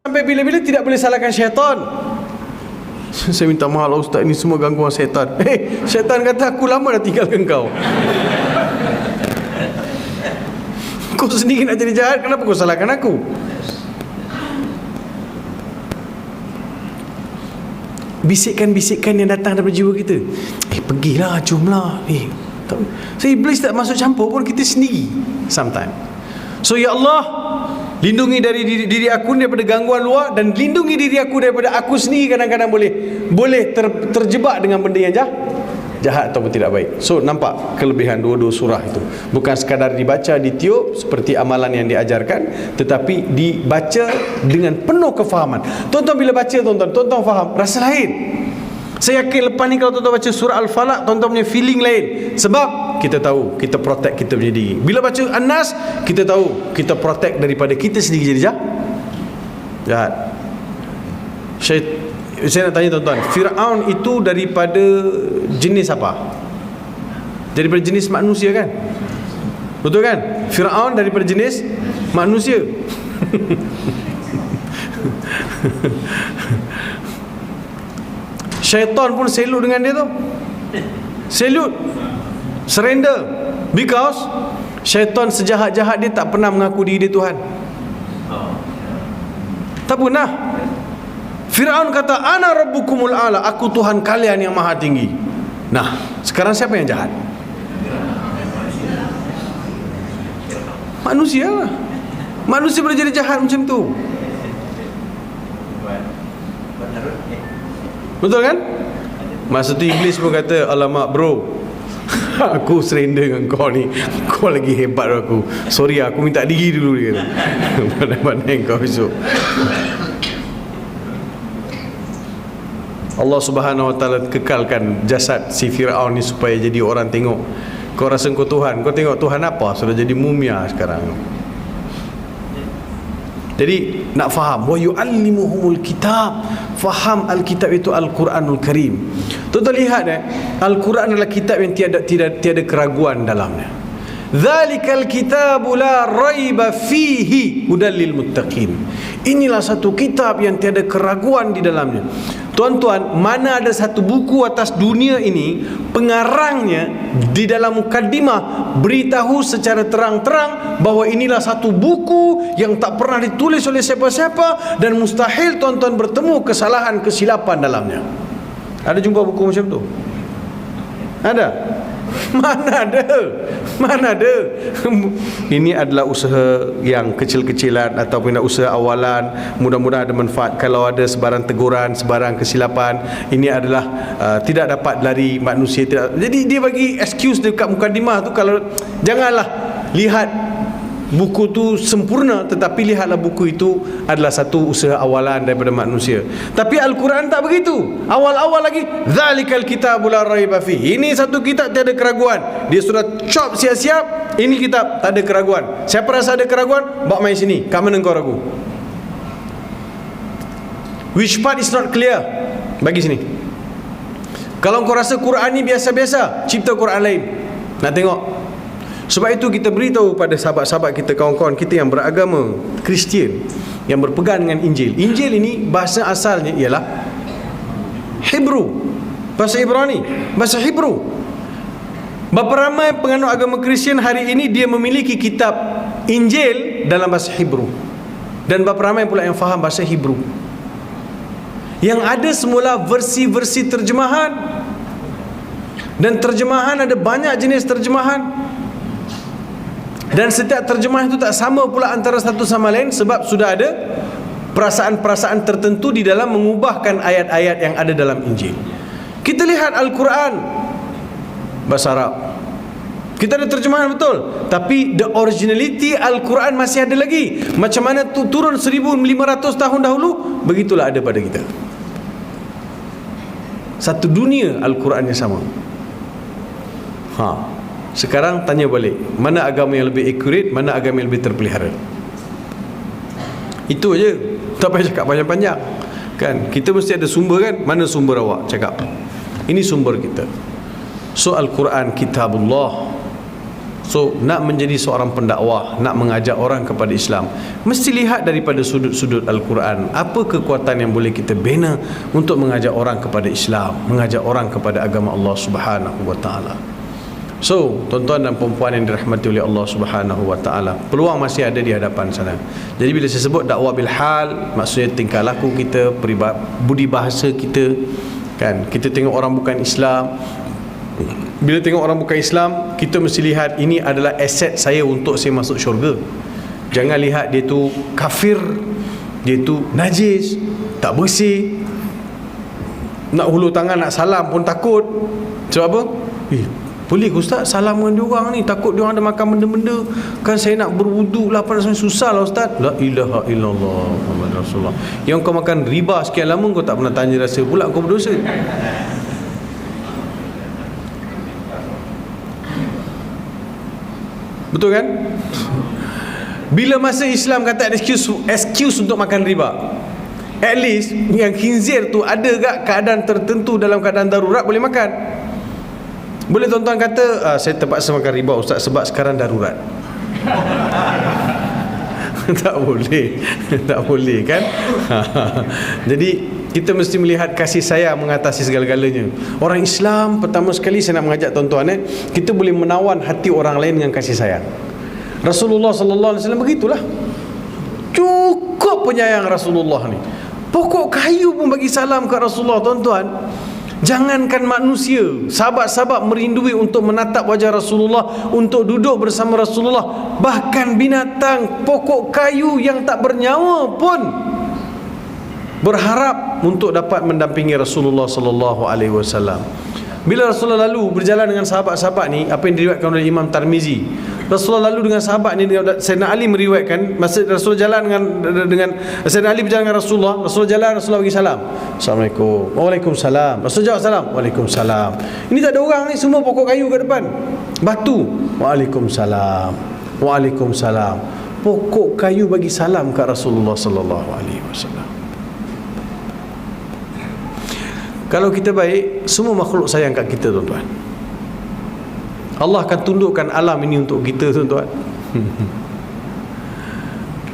Sampai bila-bila tidak boleh salahkan syaitan. Saya minta maaf lah ustaz, ini semua gangguan syaitan. Syaitan kata aku lama dah tinggalkan kau. Kau sendiri nak jadi jahat, kenapa kau salahkan aku? Bisikan-bisikan yang datang daripada jiwa kita, pergilah, jomlah. So iblis tak masuk campur pun, kita sendiri sometimes. So ya Allah, lindungi dari diri aku daripada gangguan luar, dan lindungi diri aku daripada aku sendiri kadang-kadang boleh terjebak dengan benda yang jahat ataupun tidak baik. So nampak kelebihan dua-dua surah itu. Bukan sekadar dibaca, ditiup seperti amalan yang diajarkan, tetapi dibaca dengan penuh kefahaman. Tuan-tuan bila baca, tuan-tuan faham, rasa lain. Saya yakin lepas ni kalau tuan-tuan baca surah Al-Falaq, tuan-tuan punya feeling lain. Sebab kita tahu, kita protect kita punya diri. Bila baca An-Nas, kita tahu, kita protect daripada kita sendiri jadi jahat. Saya nak tanya tuan-tuan, Fir'aun itu daripada jenis apa? Daripada jenis manusia kan? Betul kan? Fir'aun daripada jenis manusia. Syaitan pun selut dengan dia tu. Selut, surrender. Because syaitan sejahat-jahat dia tak pernah mengaku diri dia Tuhan. Tak pernah. Fir'aun kata, ana rabbukumul a'la, aku Tuhan kalian yang maha tinggi. Nah, sekarang siapa yang jahat? Manusia lah. Manusia boleh jadi jahat macam tu. Betul kan? Masa tu iblis pun kata, alamak bro, aku surrender dengan kau ni, kau lagi hebat dari aku. Sorry, aku minta diri dulu, dia kata. Pandai-pandai kau esok. Allah Subhanahu Wa Taala kekalkan jasad si Fir'aun ni supaya jadi orang tengok. Kau rasa kau Tuhan, kau tengok Tuhan apa? Sudah jadi mumia sekarang. Jadi nak faham, wa yu'allimuhumul kitab. Faham Alkitab itu Al-Quranul Karim. Tuan-tuan lihat Al-Quran adalah kitab yang tiada keraguan dalamnya. Dzalikal kitabu la raiba fihi hudal lil muttaqin. Inilah satu kitab yang tiada keraguan di dalamnya. Tuan-tuan, mana ada satu buku atas dunia ini pengarangnya di dalam mukaddimah beritahu secara terang-terang bahawa inilah satu buku yang tak pernah ditulis oleh siapa-siapa dan mustahil tuan-tuan bertemu kesalahan, kesilapan dalamnya. Ada jumpa buku macam tu? Ada? Mana ada. Ini adalah usaha yang kecil-kecilan ataupun usaha awalan. Mudah-mudahan ada manfaat. Kalau ada sebarang teguran, sebarang kesilapan, ini adalah tidak dapat lari manusia tidak. Jadi dia bagi excuse dekat mukadimah tu, kalau janganlah lihat buku tu sempurna, tetapi lihatlah buku itu adalah satu usaha awalan daripada manusia. Tapi Al-Quran tak begitu. Awal-awal lagi, dzalikal kitabu la raiba fihi. Ini satu kitab tiada keraguan. Dia sudah chop siap-siap, ini kitab tak ada keraguan. Siapa rasa ada keraguan, bawa main sini. Kat mana kau ragu? Which part is not clear? Bagi sini. Kalau kau rasa Quran ni biasa-biasa, cipta Quran lain. Nak tengok? Sebab itu kita beritahu pada sahabat-sahabat kita, kawan-kawan kita yang beragama Kristian, yang berpegang dengan Injil. Injil ini bahasa asalnya ialah Hebrew, bahasa Ibrani, bahasa Hebrew. Berapa ramai penganut agama Kristian hari ini dia memiliki kitab Injil dalam bahasa Hebrew, dan berapa ramai pula yang faham bahasa Hebrew. Yang ada semula versi-versi terjemahan, dan terjemahan ada banyak jenis terjemahan. Dan setiap terjemahan itu tak sama pula antara satu sama lain, sebab sudah ada perasaan-perasaan tertentu di dalam mengubahkan ayat-ayat yang ada dalam Injil. Kita lihat Al-Quran bahasa Arab, kita ada terjemahan betul, tapi the originality Al-Quran masih ada lagi. Macam mana tu turun 1500 tahun dahulu, begitulah ada pada kita. Satu dunia Al-Quran yang sama. Sekarang tanya balik, mana agama yang lebih accurate, mana agama yang lebih terpelihara? Itu aja. Tak payah cakap panjang-panjang. Kan? Kita mesti ada sumber kan? Mana sumber awak? Cakap. Ini sumber kita. So Al-Quran kitabullah. So nak menjadi seorang pendakwah, nak mengajak orang kepada Islam, mesti lihat daripada sudut-sudut Al-Quran, apa kekuatan yang boleh kita bina untuk mengajak orang kepada Islam, mengajak orang kepada agama Allah Subhanahu wa taala. So, tuan-tuan dan puan-puan yang dirahmati oleh Allah Subhanahu wa taala, peluang masih ada di hadapan sana. Jadi bila saya sebut dakwah bil hal, maksudnya tingkah laku kita, budi bahasa kita, kan? Kita tengok orang bukan Islam, bila tengok orang bukan Islam, kita mesti lihat ini adalah aset saya untuk saya masuk syurga. Jangan lihat dia tu kafir, dia tu najis, tak bersih, nak hulur tangan, nak salam pun takut. Sebab apa? Boleh ke Ustaz salam dengan diorang ni, takut diorang ada makan benda-benda, kan saya nak berwuduk lah, pada susah lah Ustaz. La ilaha illallah Muhammad Rasulullah. Yang kau makan riba sekian lama, kau tak pernah tanya rasa pula kau berdosa. Betul kan? Bila masa Islam kata excuse untuk makan riba, at least yang khinzir tu ada gak keadaan tertentu, dalam keadaan darurat boleh makan. Boleh tuan-tuan kata saya terpaksa makan riba Ustaz sebab sekarang darurat. Tak boleh. Tak boleh kan? Jadi kita mesti melihat kasih sayang mengatasi segala-galanya. Orang Islam, pertama sekali saya nak mengajak tuan-tuan, kita boleh menawan hati orang lain dengan kasih sayang. Rasulullah sallallahu alaihi wasallam begitulah. Cukup penyayang Rasulullah ni. Pokok kayu pun bagi salam ke Rasulullah, tuan-tuan. Jangankan manusia, sahabat-sahabat merindui untuk menatap wajah Rasulullah, untuk duduk bersama Rasulullah. Bahkan binatang, pokok kayu yang tak bernyawa pun berharap untuk dapat mendampingi Rasulullah sallallahu alaihi wasallam. Bila Rasulullah lalu berjalan dengan sahabat-sahabat ni, apa yang diriwayatkan oleh Imam Tirmizi, Rasulullah lalu dengan sahabat ni, Sayyidina Ali meriwayatkan masa Rasulullah jalan dengan Sayyidina Ali berjalan dengan Rasulullah jalan, Rasulullah bagi salam, Assalamualaikum, Waalaikumsalam. Rasulullah jawab salam, Waalaikumsalam. Ini tak ada orang ni, semua pokok kayu kat depan, batu, Waalaikumsalam, Waalaikumsalam. Pokok kayu bagi salam kat Rasulullah sallallahu alaihi wasallam. Kalau kita baik, semua makhluk sayang kat kita, tuan-tuan. Allah akan tundukkan alam ini untuk kita, tuan-tuan.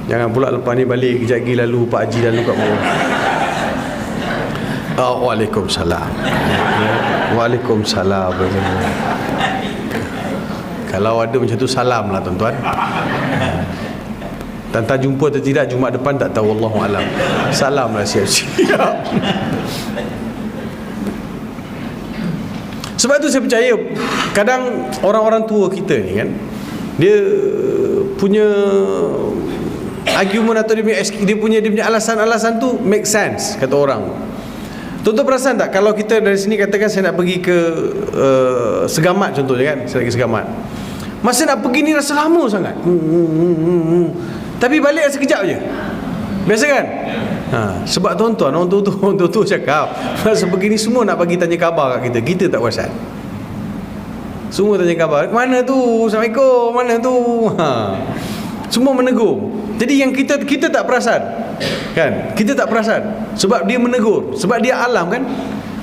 Jangan pula lepas ni balik kejap lagi lalu Pak Haji lalu kat bawah. Waalaikumsalam. Waalaikumsalam. Kalau ada macam tu, salam lah, tuan-tuan. Tentang jumpa atau tidak Jumaat depan tak tahu, Wallahu alam. Salam lah, siap-siap. Sebab tu saya percaya kadang orang-orang tua kita ni kan, dia punya argument atau dia punya alasan-alasan tu make sense, kata orang. Tuan-tuan perasan tak, kalau kita dari sini katakan saya nak pergi ke Segamat contohnya kan, saya nak pergi Segamat, masa nak pergi ni rasa lama sangat, tapi balik sekejap je, biasa kan? Sebab tuan-tuan, orang tua cakap masa begini semua nak bagi tanya khabar kat kita, kita tak perasan. Semua tanya khabar, mana tu, Assalamualaikum, mana tu, semua menegur. Jadi yang kita tak perasan kan, kita tak perasan sebab dia menegur, sebab dia alam kan.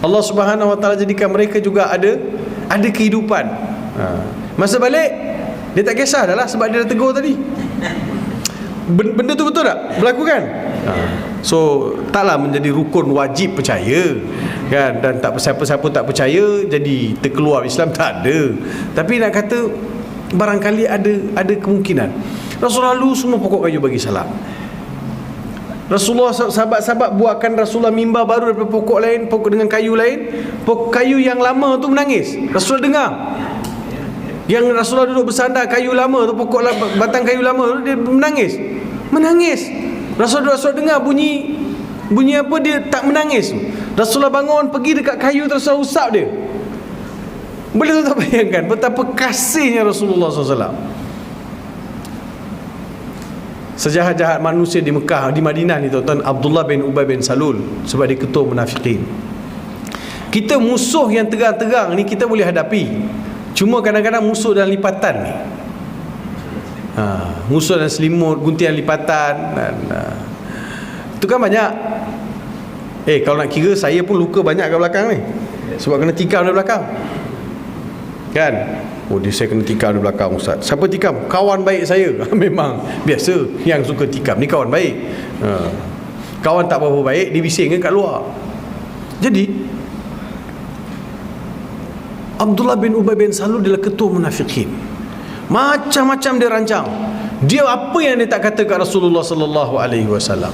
Allah Subhanahu wa taala jadikan mereka juga ada kehidupan. Masa balik dia tak kisah dah lah, sebab dia dah tegur tadi. Benda tu betul tak berlaku kan? So taklah menjadi rukun wajib percaya kan, dan tak siapa-siapa tak percaya jadi terkeluar Islam, tak ada. Tapi nak kata barangkali ada kemungkinan. Rasulullah lalu semua pokok kayu bagi salam. Rasulullah, sahabat-sahabat buatkan Rasulullah mimbar baru daripada pokok lain, pokok dengan kayu lain. Pokok kayu yang lama tu menangis, Rasulullah dengar. Yang Rasulullah duduk bersandar kayu lama tu, pokok batang kayu lama tu, dia menangis. Rasulullah dengar bunyi apa, dia tak menangis. Rasulullah bangun pergi dekat kayu tu, Rasulullah usap dia. Boleh tak bayangkan betapa kasihnya Rasulullah SAW. Sejahat-jahat manusia di Mekah, di Madinah ni tuan-tuan, Abdullah bin Ubay bin Salul, sebab dia ketua munafikin. Kita musuh yang terang-terang ni kita boleh hadapi, cuma kadang-kadang musuh dalam lipatan ni, musuh dan selimut, guntingan lipatan dan, itu kan banyak. Kalau nak kira, saya pun luka banyak kat belakang ni, sebab kena tikam dari belakang. kan? Oh, dia saya kena tikam di belakang ustaz. Siapa tikam? Kawan baik saya. Memang biasa yang suka tikam ni kawan baik. Kawan tak berapa baik, dia bising kat luar. Jadi Abdullah bin Ubay bin Salul adalah ketua munafikin. Macam-macam dia rancang. Dia apa yang dia tak kata kat Rasulullah sallallahu alaihi wasallam.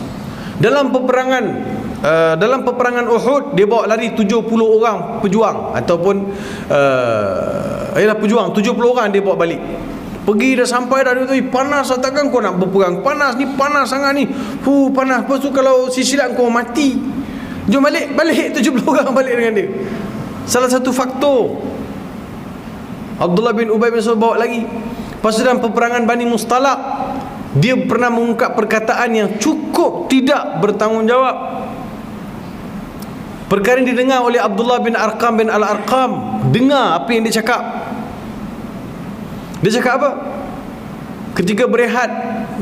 Dalam peperangan Uhud, dia bawa lari 70 orang pejuang ataupun pejuang 70 orang dia bawa balik. Pergi dah sampai dah, dia panas takkan kau nak berperang, panas ni, panas sangat ni, panas. Lepas tu kalau silap kau mati. Jom balik 70 orang balik dengan dia. Salah satu faktor Abdullah bin Ubay bin Salul bawa lagi. Lepas tu dalam peperangan Bani Mustalaq, dia pernah mengungkap perkataan yang cukup tidak bertanggungjawab. Perkara yang didengar oleh Abdullah bin Arqam bin Al-Arqam. Dengar apa yang dia cakap. Dia cakap apa? Ketika berehat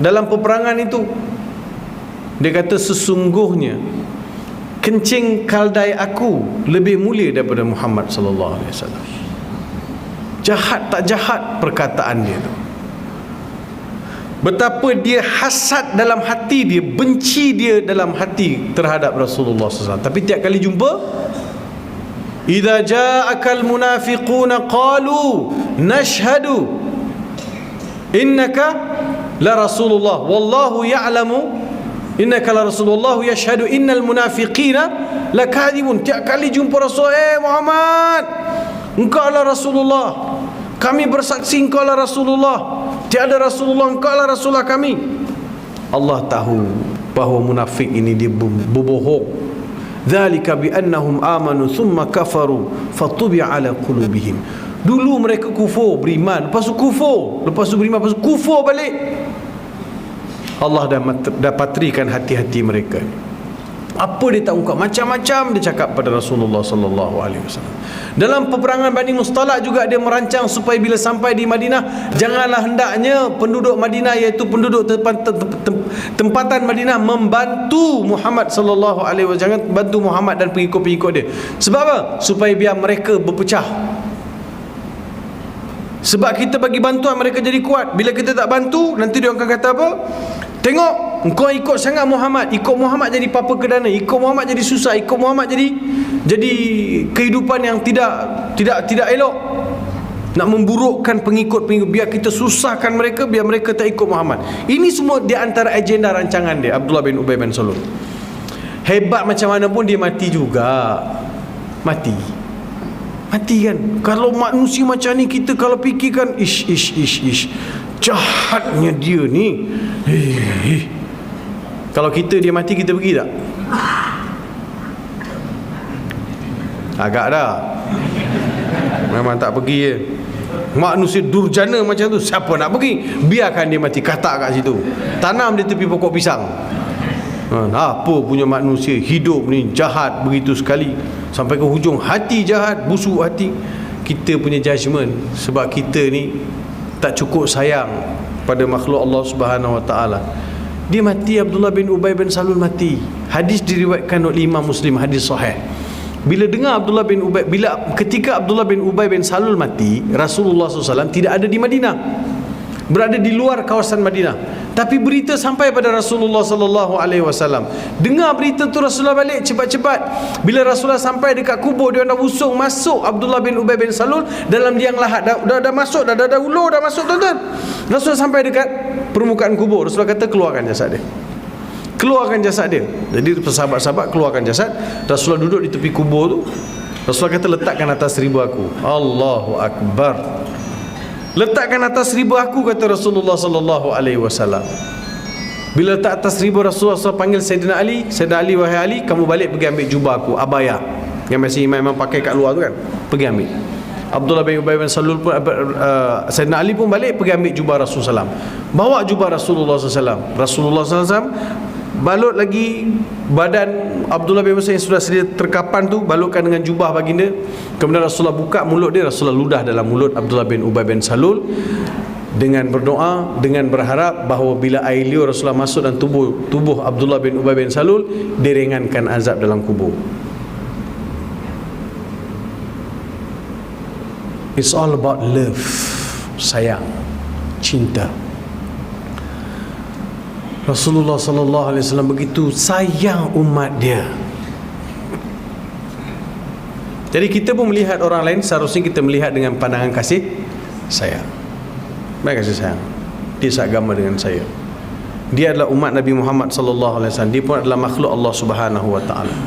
dalam peperangan itu, dia kata, sesungguhnya kencing kaldai aku lebih mulia daripada Muhammad sallallahu alaihi wasallam. Jahat tak jahat perkataan dia tu. Betapa dia hasad dalam hati dia, benci dia dalam hati terhadap Rasulullah SAW. Tapi tiap kali jumpa, idza ja'akal munafiquna qalu nashhadu innaka la Rasulullah wallahu ya'lamu innaka la Rasulullah yashhadu innal munafiqina lakadzibun. Tiap kali jumpa Rasul, Muhammad, engkau adalah Rasulullah, kami bersaksi engkau adalah Rasulullah, tiada Rasulullah, engkau adalah Rasulullah kami. Allah tahu bahawa munafik ini dia berbohong. Dzalika bi annahum amanu thumma kafaru fatubi'a ala qulubihim. Dulu mereka kufur, beriman, lepas tu kufur, lepas tu beriman, lepas tu kufur balik. Allah dah patrikan hati-hati mereka. Apa dia tak ungkap, macam-macam dia cakap pada Rasulullah sallallahu alaihi wasallam. Dalam peperangan Bani Mustalaq juga dia merancang supaya bila sampai di Madinah, janganlah hendaknya penduduk Madinah, iaitu penduduk tempatan Madinah, membantu Muhammad sallallahu alaihi wasallam. Jangan bantu Muhammad dan pengikut-pengikut dia. Sebab apa? Supaya biar mereka berpecah. Sebab kita bagi bantuan mereka jadi kuat. Bila kita tak bantu, nanti dia akan kata apa? Tengok, engkau ikut sangat Muhammad, ikut Muhammad jadi papa kedana, ikut Muhammad jadi susah, ikut Muhammad jadi kehidupan yang tidak elok. Nak memburukkan pengikut-pengikut, biar kita susahkan mereka, biar mereka tak ikut Muhammad. Ini semua di antara agenda rancangan dia, Abdullah bin Ubay bin Salul. Hebat macam mana pun dia mati juga. Mati kan. Kalau manusia macam ni, kita kalau fikirkan, ish jahatnya dia ni. Kalau kita dia mati, kita pergi tak? Agak dah. Memang tak pergi je. Manusia durjana macam tu, siapa nak pergi? Biarkan dia mati, katak kat situ, tanam dia tepi pokok pisang. Apa punya manusia hidup ni jahat begitu sekali, sampai ke hujung hati jahat, busuk hati. Kita punya judgement, sebab kita ni tak cukup sayang pada makhluk Allah Subhanahu Wa Taala. Dia mati, Abdullah bin Ubay bin Salul mati. Hadis diriwayatkan oleh Imam Muslim, hadis sahih. Bila dengar ketika Abdullah bin Ubay bin Salul mati, Rasulullah SAW tidak ada di Madinah, berada di luar kawasan Madinah. Tapi berita sampai pada Rasulullah sallallahu alaihi wasallam. Dengar berita tu, Rasulullah balik cepat-cepat. Bila Rasulullah sampai dekat kubur, dia dah busung masuk Abdullah bin Ubay bin Salul dalam liang lahat. Dah masuk, dah ulur dah masuk, tuan-tuan. Rasulullah sampai dekat permukaan kubur. Rasulullah kata, keluarkan jasad dia. Keluarkan jasad dia. Jadi sahabat-sahabat keluarkan jasad. Rasulullah duduk di tepi kubur tu. Rasulullah kata, letakkan atas ribu aku. Allahu Akbar. Letakkan atas ribu aku, kata Rasulullah sallallahu alaihi wasallam. Bila letak atas ribu, Rasulullah SAW panggil Sayyidina Ali. Sayyidina Ali, wahai Ali, kamu balik pergi ambil jubah aku, abaya yang masih imam pakai kat luar tu kan, pergi ambil. Abdullah bin Ubay bin Salul pun, Sayyidina Ali pun balik pergi ambil jubah Rasulullah SAW. Bawa jubah Rasulullah SAW. Rasulullah SAW balut lagi badan Abdullah bin Mas'ud yang sudah sedia terkapan tu, balutkan dengan jubah baginda. Kemudian Rasulullah buka mulut dia, Rasulullah ludah dalam mulut Abdullah bin Ubay bin Salul dengan berdoa, dengan berharap bahawa bila air liur Rasulullah masuk dan tubuh Abdullah bin Ubay bin Salul, diringankan azab dalam kubur. It's all about love, sayang, cinta. Rasulullah sallallahu alaihi wasallam begitu sayang umat dia. Jadi kita pun melihat orang lain, seharusnya kita melihat dengan pandangan kasih sayang. Baik, kasih sayang. Dia seagama dengan saya. Dia adalah umat Nabi Muhammad sallallahu alaihi wasallam. Dia pun adalah makhluk Allah Subhanahu wa taala.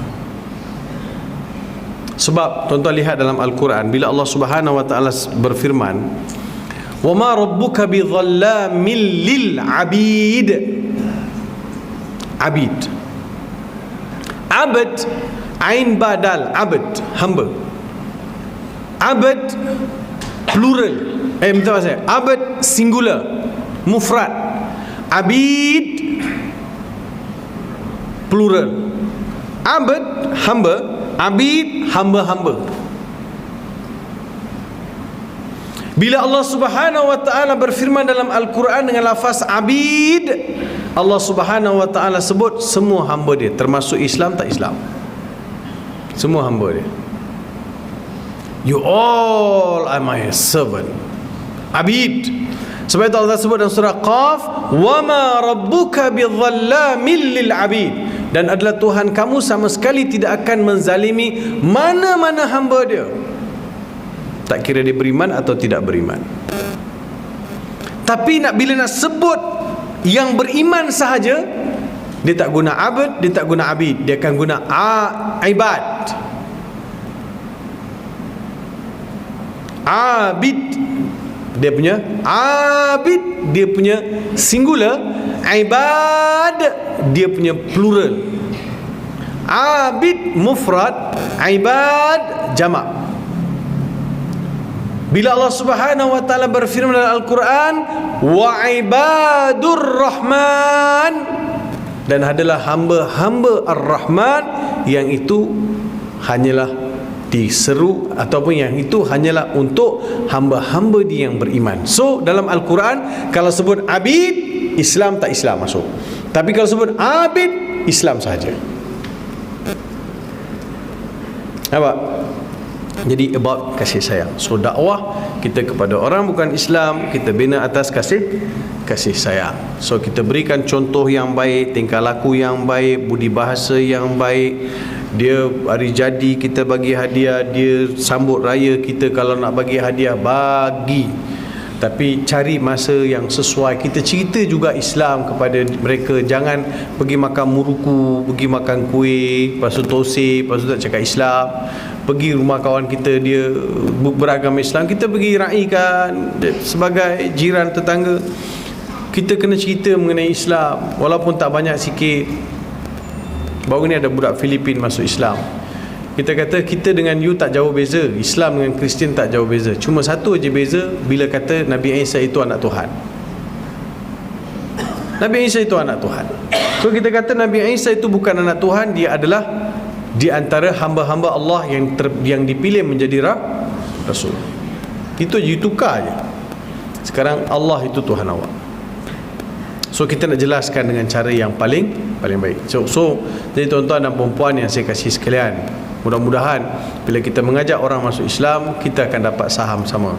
Sebab tuan-tuan lihat dalam Al-Quran, bila Allah Subhanahu wa taala berfirman, "Wa ma rabbuka bidhallamin lil 'abid." Abid, abad, ain badal, abad, hamba. Abad plural, minta maaf saya, abad singular, mufrad. Abid plural. Abad hamba, abid hamba-hamba. Bila Allah Subhanahu wa taala berfirman dalam Al-Quran dengan lafaz abid, Allah Subhanahu wa taala sebut semua hamba dia, termasuk Islam tak Islam. Semua hamba dia. You all are my servant. Abid. Sebab itu Allah sebut dalam surah Qaf, "Wa ma rabbuka bidhallamin lil 'abid." Dan adalah Tuhan kamu sama sekali tidak akan menzalimi mana-mana hamba dia. Tak kira dia beriman atau tidak beriman. Tapi bila nak sebut yang beriman sahaja, dia tak guna abad, dia tak guna abid, dia akan guna ibad. Abid dia punya abid, dia punya singular. Ibad dia punya plural. Abid mufrad, ibad jamak. Bila Allah Subhanahu wa taala berfirman dalam Al-Quran, "Wa ibadur rahman," dan adalah hamba-hamba Ar-Rahman, yang itu hanyalah diseru ataupun yang itu hanyalah untuk hamba-hamba dia yang beriman. So dalam Al-Quran kalau sebut abid, Islam tak Islam masuk. Tapi kalau sebut abid, Islam sahaja. Nampak? Jadi about kasih sayang. So dakwah kita kepada orang bukan Islam, kita bina atas kasih sayang. So kita berikan contoh yang baik, tingkah laku yang baik, budi bahasa yang baik. Dia hari jadi kita bagi hadiah, dia sambut raya kita kalau nak bagi hadiah, bagi. Tapi cari masa yang sesuai. Kita cerita juga Islam kepada mereka. Jangan pergi makan muruku, pergi makan kuih, lepas tu tosih, lepas tu tak cakap Islam. Pergi rumah kawan kita, dia beragama Islam, kita pergi raikan sebagai jiran tetangga. Kita kena cerita mengenai Islam, walaupun tak banyak, sikit. Baru ni ada budak Filipin masuk Islam. Kita kata kita dengan you tak jauh beza, Islam dengan Kristian tak jauh beza. Cuma satu aja beza, bila kata Nabi Isa itu anak Tuhan. Nabi Isa itu anak Tuhan. So kita kata Nabi Isa itu bukan anak Tuhan, dia adalah di antara hamba-hamba Allah yang dipilih menjadi Rasul. Itu je, tukar je. Sekarang Allah itu Tuhan awak. So kita nak jelaskan dengan cara yang paling baik. So jadi tuan-tuan dan perempuan yang saya kasih sekalian, mudah-mudahan bila kita mengajak orang masuk Islam, kita akan dapat saham sama.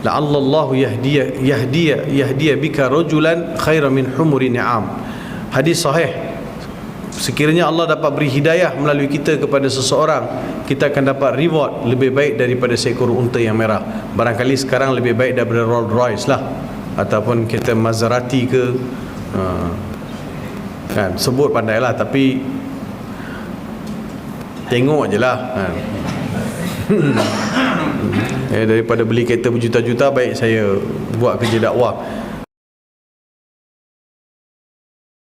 La'allallahu yahdiya bika rajulan khairan min humuri ni'am. Hadis sahih. Sekiranya Allah dapat beri hidayah melalui kita kepada seseorang, kita akan dapat reward lebih baik daripada seekor unta yang merah. Barangkali sekarang lebih baik daripada Rolls Royce lah, ataupun kita Maserati ke, kan, sebut pandailah, tapi tengok je lah, kan. Daripada beli kereta berjuta-juta, baik saya buat kerja dakwah.